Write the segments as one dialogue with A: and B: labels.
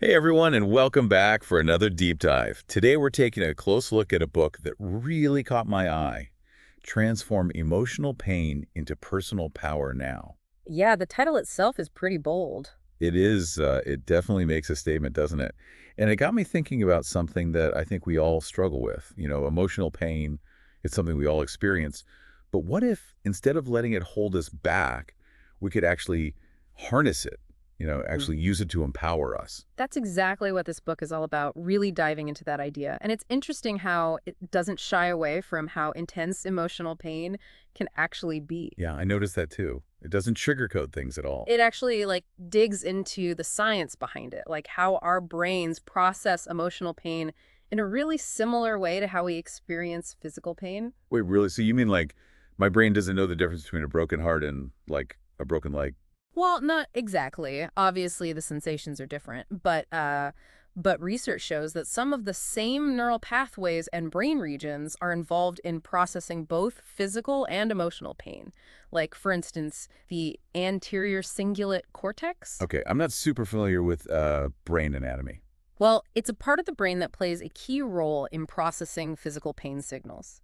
A: Hey everyone, and welcome back for another deep dive. Today we're taking a close look at a book that really caught my eye. Transform Emotional Pain into Personal Power Now.
B: Yeah, the title itself is pretty bold.
A: It definitely makes a statement, doesn't it? And it got me thinking about something that I think we all struggle with. Emotional pain, it's something we all experience. But what if instead of letting it hold us back, we could actually harness it,
B: Mm.
A: actually use it to empower us?
B: That's exactly what this book is all about, really diving into that idea. And it's interesting how it doesn't shy away from how intense emotional pain can actually be.
A: Yeah, I noticed that too. It doesn't sugarcoat things at all.
B: It actually digs into the science behind it, like how our brains process emotional pain in a really similar way to how we experience physical pain.
A: Wait, really? So you mean like my brain doesn't know the difference between a broken heart and like a broken leg?
B: Well, not exactly. Obviously, the sensations are different, but research shows that some of the same neural pathways and brain regions are involved in processing both physical and emotional pain. Like, for instance, the anterior cingulate cortex.
A: Okay, I'm not super familiar with brain anatomy.
B: Well, it's a part of the brain that plays a key role in processing physical pain signals.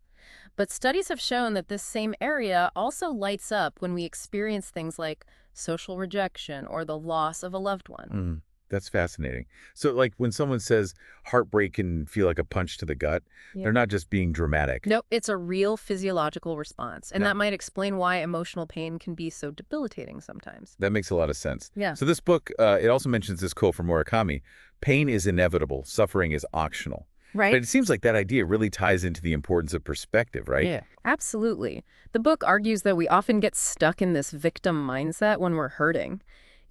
B: But studies have shown that this same area also lights up when we experience things like social rejection or the loss of a loved one.
A: Mm, that's fascinating. So like when someone says heartbreak can feel like a punch to the gut,
B: Yeah.
A: they're not just being dramatic.
B: Nope, it's a real physiological response, and
A: Yeah,
B: that might explain why emotional pain can be so debilitating sometimes.
A: that makes a lot of sense.
B: Yeah.
A: So this book, it also mentions this quote from Murakami, pain is inevitable, suffering is optional.
B: Right?
A: But it seems like that idea really ties into the importance of perspective, right?
B: Yeah. Absolutely. The book argues that we often get stuck in this victim mindset when we're hurting,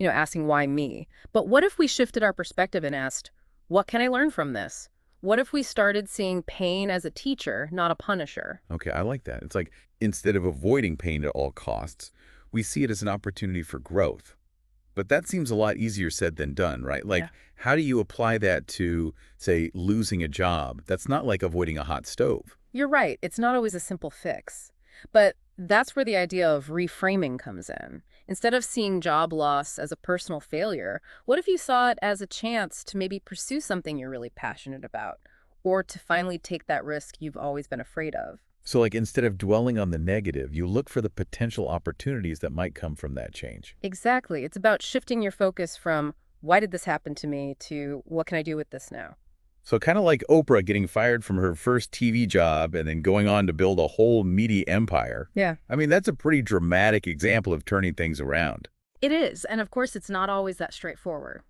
B: asking why me. But what if we shifted our perspective and asked, what can I learn from this? What if we started seeing pain as a teacher, not a punisher?
A: Okay, I like that. It's like instead of avoiding pain at all costs, we see it as an opportunity for growth. But that seems a lot easier said than done, right? Like,
B: Yeah.
A: how do you apply that to, say, losing a job? That's not like avoiding a hot stove.
B: You're right. It's not always a simple fix. But that's where the idea of reframing comes in. Instead of seeing job loss as a personal failure, what if you saw it as a chance to maybe pursue something you're really passionate about, or to finally take that risk you've always been afraid of?
A: So, like, instead of dwelling on the negative, you look for the potential opportunities that might come from that change.
B: Exactly. It's about shifting your focus from, why did this happen to me, to what can I do with this now?
A: So, kind of like Oprah getting fired from her first TV job and then going on to build a whole media empire.
B: Yeah.
A: I mean, that's a pretty dramatic example of turning things around.
B: It is. And of course, it's not always that straightforward.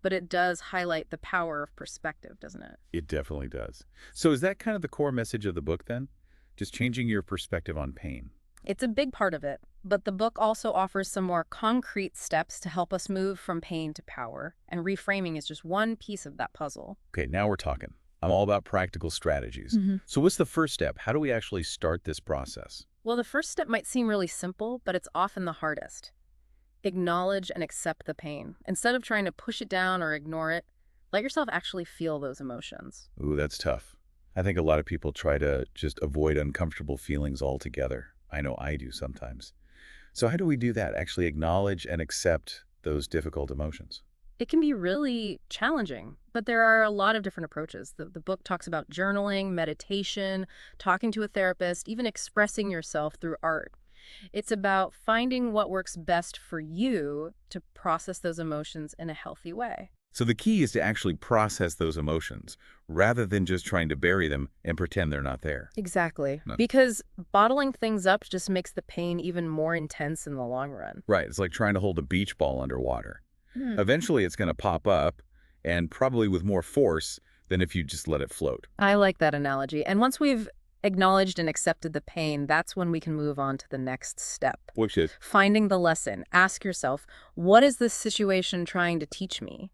B: But it does highlight the power of perspective, doesn't it?
A: It definitely does. So is that kind of the core message of the book then? Just changing your perspective on pain.
B: It's a big part of it, but the book also offers some more concrete steps to help us move from pain to power, and reframing is just one piece of that puzzle.
A: Okay, now we're talking. I'm all about practical strategies.
B: hmm
A: So what's the first step? How do we actually start this process?
B: Well, the first step might seem really simple, but it's often the hardest. Acknowledge and accept the pain. Instead of trying to push it down or ignore it, let yourself actually feel those emotions.
A: Ooh, that's tough. I think a lot of people try to just avoid uncomfortable feelings altogether. I know I do sometimes. So how do we do that? Actually acknowledge and accept those difficult emotions?
B: It can be really challenging, but there are a lot of different approaches. The book talks about journaling, meditation, talking to a therapist, even expressing yourself through art. It's about finding what works best for you to process those emotions in a healthy way.
A: So the key is to actually process those emotions rather than just trying to bury them and pretend they're not there.
B: Exactly.
A: No.
B: Because bottling things up just makes the pain even more intense in the long run.
A: Right. It's like trying to hold a beach ball underwater.
B: Hmm.
A: Eventually, it's going to pop up, and probably with more force than if you just let it float.
B: I like that analogy. And once we've acknowledged and accepted the pain, that's when we can move on to the next step.
A: Which is,
B: Finding the lesson. Ask yourself, what is this situation trying to teach me?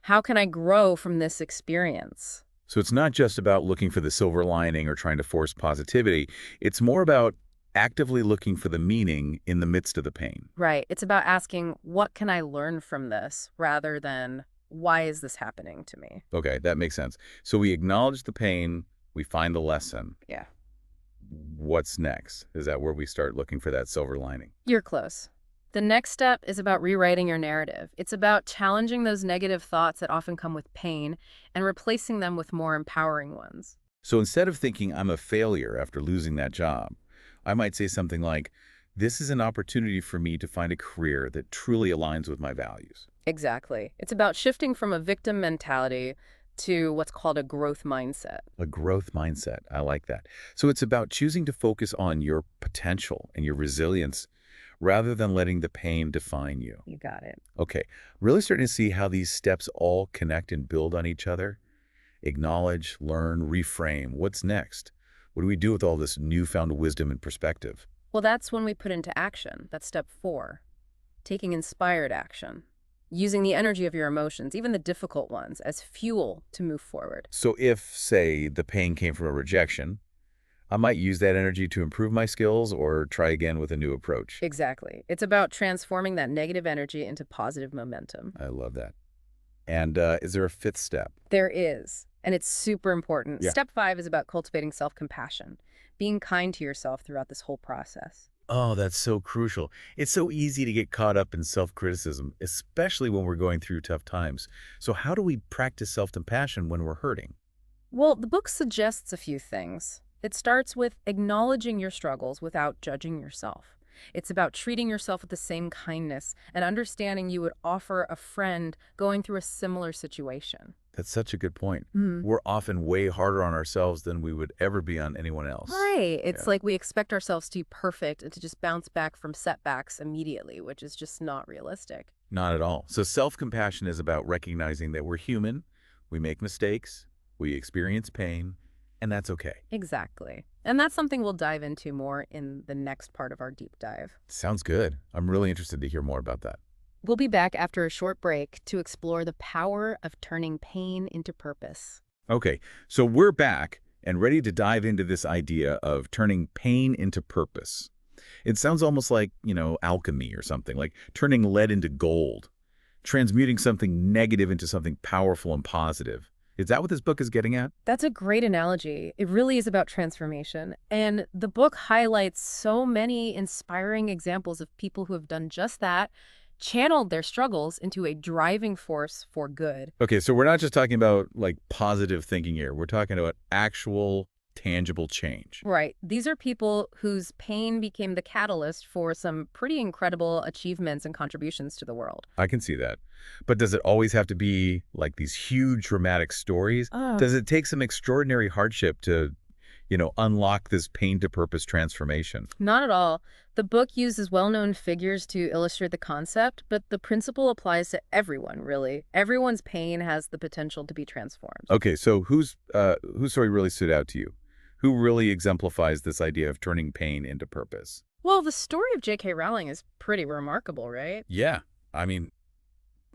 B: How can I grow from this experience?
A: so it's not just about looking for the silver lining or trying to force positivity. It's more about actively looking for the meaning in the midst of the pain.
B: Right. It's about asking, what can I learn from this rather than why is this happening to me?
A: Okay, that makes sense. So we acknowledge the pain, we find the lesson.
B: Yeah.
A: What's next? Is that where we start looking for that silver lining?
B: You're close. The next step is about rewriting your narrative. It's about challenging those negative thoughts that often come with pain and replacing them with more empowering ones.
A: So instead of thinking I'm a failure after losing that job, I might say something like, this is an opportunity for me to find a career that truly aligns with my values.
B: Exactly. It's about shifting from a victim mentality to what's called a growth mindset.
A: A growth mindset. I like that. So it's about choosing to focus on your potential and your resilience rather than letting the pain define you.
B: You got it.
A: Okay, really starting to see how these steps all connect and build on each other. Acknowledge, learn, reframe. What's next? What do we do with all this newfound wisdom and perspective?
B: Well, that's when we put into action. That's step 4, taking inspired action, using the energy of your emotions, even the difficult ones, as fuel to move forward.
A: So if, say, the pain came from a rejection, I might use that energy to improve my skills or try again with a new approach.
B: Exactly. It's about transforming that negative energy into positive momentum.
A: I love that. And is there a fifth step?
B: There is, and it's super important.
A: Yeah.
B: Step 5 is about cultivating self-compassion, being kind to yourself throughout this whole process.
A: Oh, that's so crucial. It's so easy to get caught up in self-criticism, especially when we're going through tough times. So how do we practice self-compassion when we're hurting?
B: Well, the book suggests a few things. It starts with acknowledging your struggles without judging yourself. It's about treating yourself with the same kindness and understanding you would offer a friend going through a similar situation.
A: That's such a good point.
B: Mhm.
A: We're often way harder on ourselves than we would ever be on anyone else.
B: Right. It's
A: Yeah,
B: like we expect ourselves to be perfect and to just bounce back from setbacks immediately, which is just not realistic.
A: not at all. So self-compassion is about recognizing that we're human, we make mistakes, we experience pain, and that's okay.
B: Exactly. And that's something we'll dive into more in the next part of our deep dive.
A: Sounds good. I'm really interested to hear more about that.
B: We'll be back after a short break to explore the power of turning pain into purpose.
A: Okay, so we're back and ready to dive into this idea of turning pain into purpose. It sounds almost like, alchemy or something, like turning lead into gold, transmuting something negative into something powerful and positive. Is that what this book is getting at?
B: That's a great analogy. It really is about transformation. And the book highlights so many inspiring examples of people who have done just that, channeled their struggles into a driving force for good.
A: Okay, so we're not just talking about like positive thinking here. We're talking about actual tangible change.
B: Right. These are people whose pain became the catalyst for some pretty incredible achievements and contributions to the world.
A: I can see that. But does it always have to be like these huge dramatic stories?
B: Oh,
A: Does it take some extraordinary hardship to, unlock this pain to purpose transformation?
B: not at all. The book uses well-known figures to illustrate the concept, but the principle applies to everyone, really. Everyone's pain has the potential to be transformed.
A: Okay, so whose story really stood out to you? Who really exemplifies this idea of turning pain into purpose?
B: Well, the story of J.K. Rowling is pretty remarkable, right?
A: Yeah, I mean,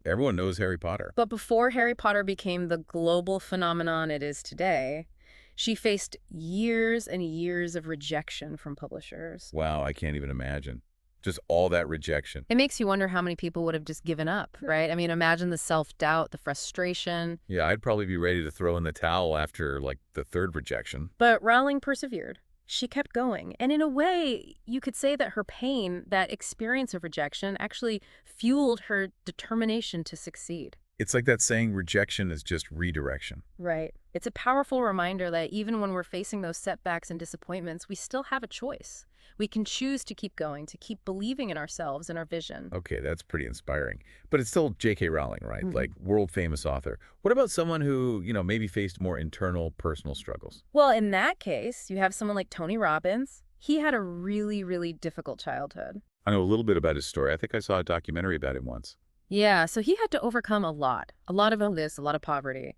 A: everyone knows Harry Potter.
B: But before Harry Potter became the global phenomenon it is today, she faced years and years of rejection from publishers.
A: Wow, I can't even imagine. Just all that rejection.
B: It makes you wonder how many people would have just given up, right? I mean, imagine the self-doubt, the frustration.
A: Yeah, I'd probably be ready to throw in the towel after, like, the third rejection.
B: But Rowling persevered. She kept going. And in a way, you could say that her pain, that experience of rejection, actually fueled her determination to succeed.
A: It's like that saying, rejection is just redirection.
B: Right. It's a powerful reminder that even when we're facing those setbacks and disappointments, we still have a choice. We can choose to keep going, to keep believing in ourselves and our vision.
A: Okay, that's pretty inspiring. But it's still J.K. Rowling, right?
B: Mhm.
A: Like, world-famous author. What about someone who, maybe faced more internal, personal struggles?
B: Well, in that case, you have someone like Tony Robbins. He had a really, really difficult childhood.
A: I know a little bit about his story. I think I saw a documentary about him once.
B: Yeah, so he had to overcome a lot of illness, a lot of poverty.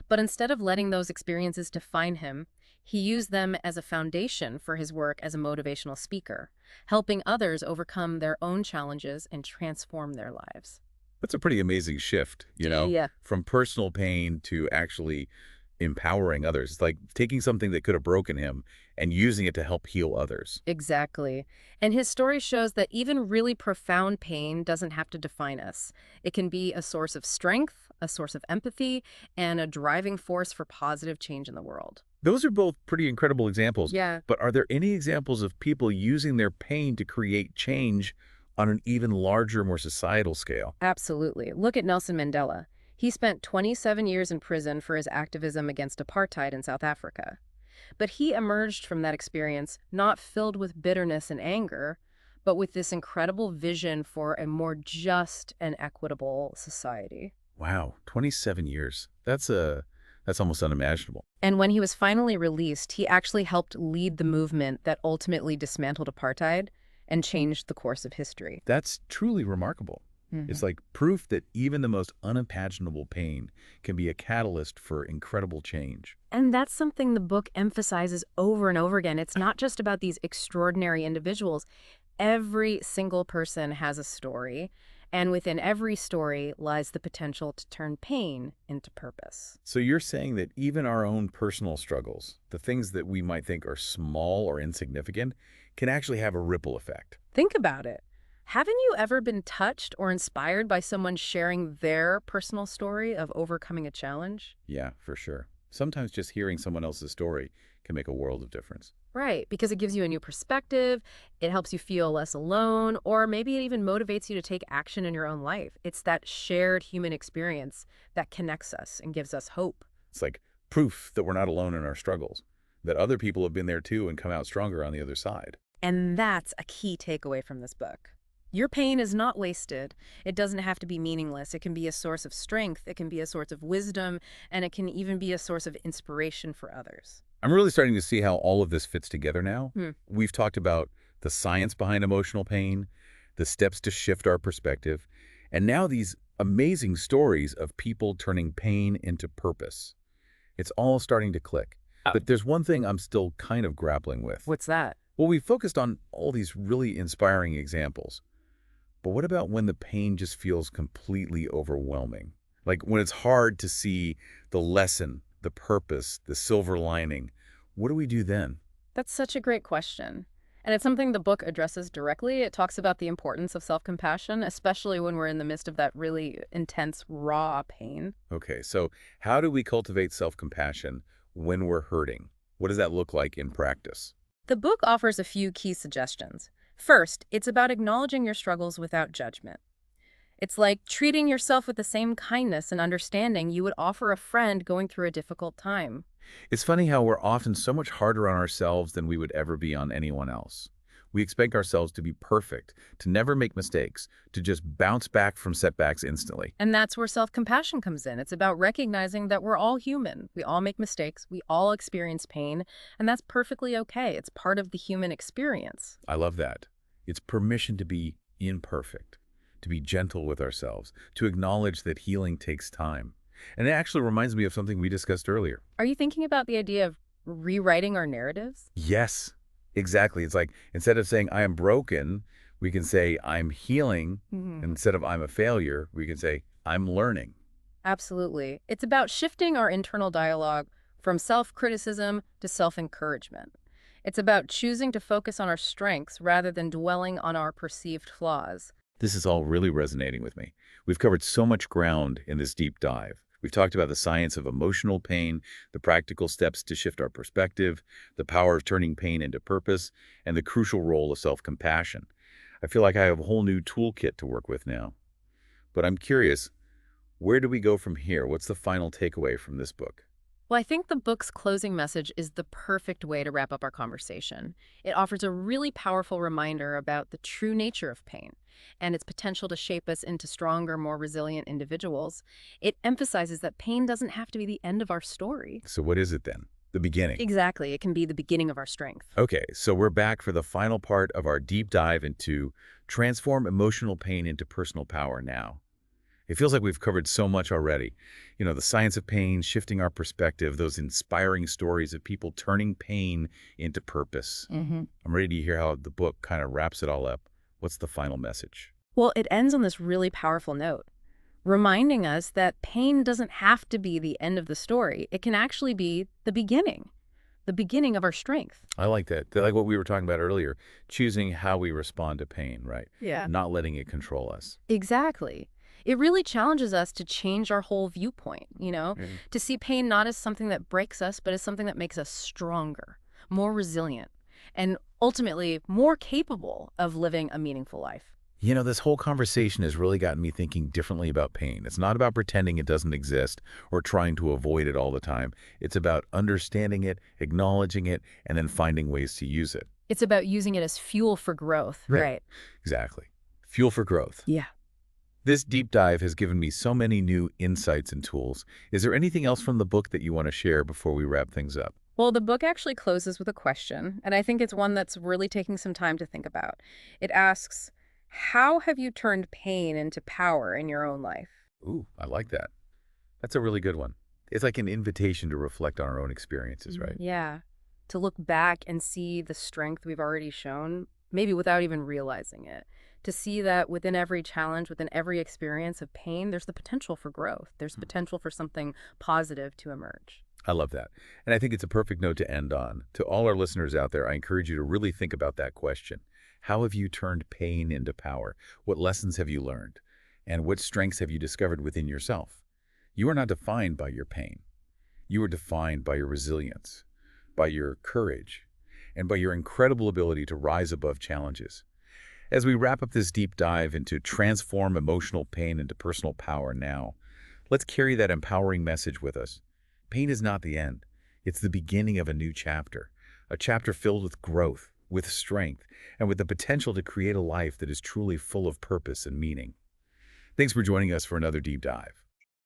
B: But instead of letting those experiences define him, he used them as a foundation for his work as a motivational speaker, helping others overcome their own challenges and transform their lives.
A: That's a pretty amazing shift,
B: Yeah.
A: from personal pain to actually empowering others. It's like taking something that could have broken him and using it to help heal others.
B: Exactly. And his story shows that even really profound pain doesn't have to define us. It can be a source of strength, a source of empathy, and a driving force for positive change in the world.
A: Those are both pretty incredible examples.
B: Yeah.
A: But are there any examples of people using their pain to create change on an even larger, more societal scale.
B: Absolutely. Look at Nelson Mandela. He spent 27 years in prison for his activism against apartheid in South Africa. But he emerged from that experience not filled with bitterness and anger, but with this incredible vision for a more just and equitable society.
A: Wow, 27 years. That's almost unimaginable.
B: And when he was finally released, he actually helped lead the movement that ultimately dismantled apartheid and changed the course of history.
A: That's truly remarkable. It's like proof that even the most unimaginable pain can be a catalyst for incredible change.
B: And that's something the book emphasizes over and over again. It's not just about these extraordinary individuals. Every single person has a story, and within every story lies the potential to turn pain into purpose.
A: So you're saying that even our own personal struggles, the things that we might think are small or insignificant, can actually have a ripple effect.
B: Think about it. Haven't you ever been touched or inspired by someone sharing their personal story of overcoming a challenge?
A: Yeah, for sure. Sometimes just hearing someone else's story can make a world of difference.
B: Right, because it gives you a new perspective, it helps you feel less alone, or maybe it even motivates you to take action in your own life. It's that shared human experience that connects us and gives us hope.
A: It's like proof that we're not alone in our struggles, that other people have been there too and come out stronger on the other side.
B: And that's a key takeaway from this book. Your pain is not wasted. It doesn't have to be meaningless. It can be a source of strength, it can be a source of wisdom, and it can even be a source of inspiration for others.
A: I'm really starting to see how all of this fits together now.
B: Hmm.
A: We've talked about the science behind emotional pain, the steps to shift our perspective, and now these amazing stories of people turning pain into purpose. It's all starting to click. But there's one thing I'm still kind of grappling with.
B: What's that?
A: Well, we focused on all these really inspiring examples. But what about when the pain just feels completely overwhelming? Like when it's hard to see the lesson, the purpose, the silver lining. What do we do then?
B: That's such a great question. And it's something the book addresses directly. It talks about the importance of self-compassion, especially when we're in the midst of that really intense, raw pain.
A: Okay, so how do we cultivate self-compassion when we're hurting? What does that look like in practice?
B: The book offers a few key suggestions. First, it's about acknowledging your struggles without judgment. It's like treating yourself with the same kindness and understanding you would offer a friend going through a difficult time.
A: It's funny how we're often so much harder on ourselves than we would ever be on anyone else. We expect ourselves to be perfect, to never make mistakes, to just bounce back from setbacks instantly.
B: And that's where self-compassion comes in. It's about recognizing that we're all human. We all make mistakes. We all experience pain. And that's perfectly okay. It's part of the human experience.
A: I love that. It's permission to be imperfect, to be gentle with ourselves, to acknowledge that healing takes time. And it actually reminds me of something we discussed earlier.
B: Are you thinking about the idea of rewriting our narratives?
A: Yes, exactly. It's like instead of saying I am broken, we can say I'm healing. Instead of I'm a failure, we can say I'm learning.
B: Absolutely. It's about shifting our internal dialogue from self-criticism to self-encouragement. It's about choosing to focus on our strengths rather than dwelling on our perceived flaws.
A: This is all really resonating with me. We've covered so much ground in this deep dive. We've talked about the science of emotional pain, the practical steps to shift our perspective, the power of turning pain into purpose, and the crucial role of self-compassion. I feel like I have a whole new toolkit to work with now. But I'm curious, where do we go from here? What's the final takeaway from this book?
B: Well, I think the book's closing message is the perfect way to wrap up our conversation. It offers a really powerful reminder about the true nature of pain and its potential to shape us into stronger, more resilient individuals. It emphasizes that pain doesn't have to be the end of our story.
A: So what is it then? The beginning.
B: Exactly. It can be the beginning of our strength.
A: Okay, so we're back for the final part of our deep dive into transform emotional pain into personal power now. It feels like we've covered so much already. You know, the science of pain, shifting our perspective, those inspiring stories of people turning pain into purpose. I'm ready to hear how the book kind of wraps it all up. What's the final message?
B: Well, it ends on this really powerful note, reminding us that pain doesn't have to be the end of the story. It can actually be the beginning of our strength.
A: I like that. Like what we were talking about earlier, choosing how we respond to pain, right?
B: Yeah.
A: Not letting it control us.
B: Exactly. It really challenges us to change our whole viewpoint, to see pain not as something that breaks us, but as something that makes us stronger, more resilient, and ultimately more capable of living a meaningful life.
A: This whole conversation has really gotten me thinking differently about pain. It's not about pretending it doesn't exist or trying to avoid it all the time. It's about understanding it, acknowledging it, and then finding ways to use it.
B: It's about using it as fuel for growth,
A: Right.
B: right?
A: Exactly. Fuel for growth.
B: Yeah.
A: This deep dive has given me so many new insights and tools. Is there anything else from the book that you want to share before we wrap things up?
B: Well, the book actually closes with a question, and I think it's one that's really taking some time to think about. It asks, how have you turned pain into power in your own life?
A: Ooh, I like that. That's a really good one. It's like an invitation to reflect on our own experiences, right?
B: Yeah. To look back and see the strength we've already shown, maybe without even realizing it. To see that within every challenge, within every experience of pain, there's the potential for growth. There's potential for something positive to emerge.
A: I love that. And I think it's a perfect note to end on. To all our listeners out there, I encourage you to really think about that question. How have you turned pain into power? What lessons have you learned? And what strengths have you discovered within yourself? You are not defined by your pain. You are defined by your resilience, by your courage, and by your incredible ability to rise above challenges. As we wrap up this deep dive into transform emotional pain into personal power now, let's carry that empowering message with us. Pain is not the end. It's the beginning of a chapter filled with growth, with strength, and with the potential to create a life that is truly full of purpose and meaning. Thanks for joining us for another deep dive.